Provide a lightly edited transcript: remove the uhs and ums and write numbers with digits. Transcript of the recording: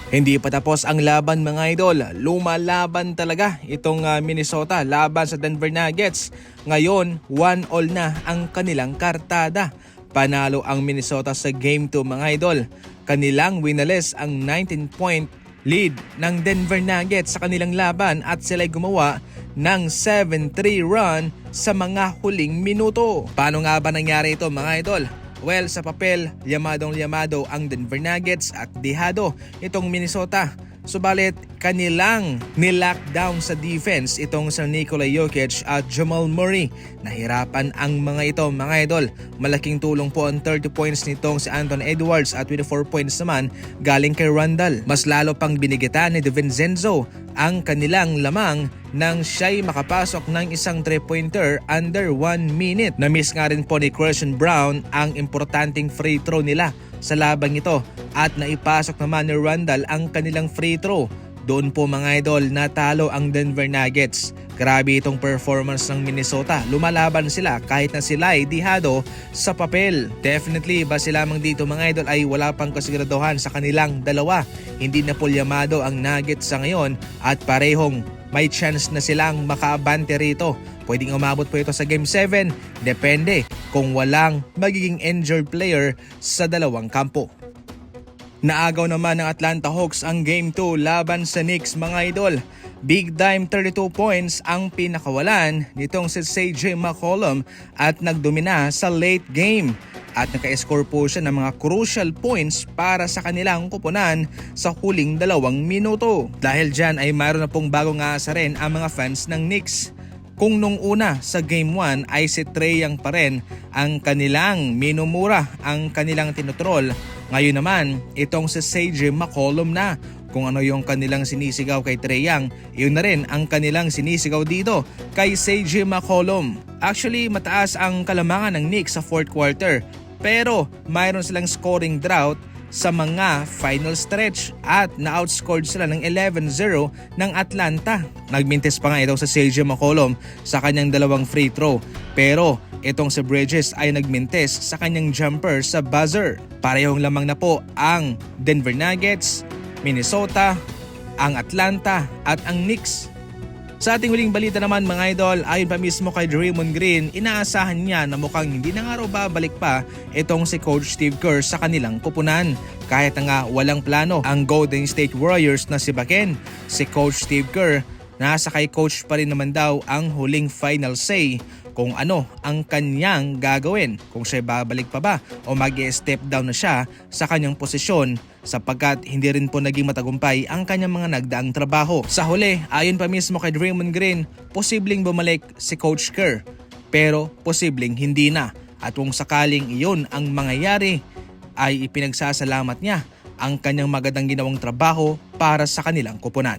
Hindi pa tapos ang laban mga idol, lumalaban talaga itong Minnesota laban sa Denver Nuggets. Ngayon, 1-1 na ang kanilang kartada. Panalo ang Minnesota sa Game 2 mga idol. Kanilang winalis ang 19-point lead ng Denver Nuggets sa kanilang laban at sila'y gumawa ng 7-3 run sa mga huling minuto. Paano nga ba nangyari ito mga idol? Well, sa papel, yamadong-yamado ang Denver Nuggets at dihado itong Minnesota. Subalit, kanilang nilockdown sa defense itong sa Nikola Jokic at Jamal Murray. Nahirapan ang mga ito mga idol. Malaking tulong po ang 30 points nitong si Anthony Edwards at 24 points naman galing kay Randall. Mas lalo pang binigitan ni DiVincenzo ang kanilang lamang nang siya'y makapasok ng isang 3-pointer under 1 minute. Na-miss nga rin po ni Christian Brown ang importanteng free throw nila sa labang ito at naipasok naman ni Randall ang kanilang free throw. Doon po mga idol natalo ang Denver Nuggets. Grabe itong performance ng Minnesota. Lumalaban sila kahit na sila ay dihado sa papel. Definitely base lamang dito mga idol ay wala pang kasiguraduhan sa kanilang dalawa. Hindi na pulyamado ang Nuggets sa ngayon at parehong may chance na silang makaabante rito. Pwedeng umabot po ito sa Game 7. Depende kung walang magiging injured player sa dalawang kampo. Naagaw naman ng Atlanta Hawks ang Game 2 laban sa Knicks mga idol. Big time 32 points ang pinakawalan nitong si CJ McCollum at nagdomina sa late game. At naka-score po siya ng mga crucial points para sa kanilang kupunan sa huling 2 minuto. Dahil dyan ay mayroon na pong bagong aasa rin ang mga fans ng Knicks. Kung nung una sa Game 1 ay si Trae Young pa rin ang kanilang minumura, ang kanilang tinutrol, ngayon naman itong si CJ McCollum na. Kung ano yung kanilang sinisigaw kay Trae Young, yun na rin ang kanilang sinisigaw dito kay CJ McCollum. Actually mataas ang kalamangan ng Knicks sa fourth quarter pero mayroon silang scoring drought sa mga final stretch at na-outscored sila ng 11-0 ng Atlanta. Nagmintis pa nga itong sa CJ McCollum sa kanyang 2 free throw pero itong si Bridges ay nagmintis sa kanyang jumper sa buzzer. Parehong lamang na po ang Denver Nuggets, Minnesota, ang Atlanta at ang Knicks. Sa ating huling balita naman mga idol, ayon pa mismo kay Draymond Green, inaasahan niya na mukhang hindi na nga raw babalik pa itong si Coach Steve Kerr sa kanilang kupunan. Kahit na nga walang plano ang Golden State Warriors na si Baken, si Coach Steve Kerr, nasa kay Coach pa rin naman daw ang huling final say kung ano ang kanyang gagawin, kung siya babalik pa ba o mag-step down na siya sa kanyang posisyon sapagkat hindi rin po naging matagumpay ang kanyang mga nagdaang trabaho. Sa huli, ayon pa mismo kay Draymond Green, posibleng bumalik si Coach Kerr pero posibleng hindi na at kung sakaling iyon ang mangyayari ay ipinagsasalamat niya ang kanyang magandang ginawang trabaho para sa kanilang kupunan.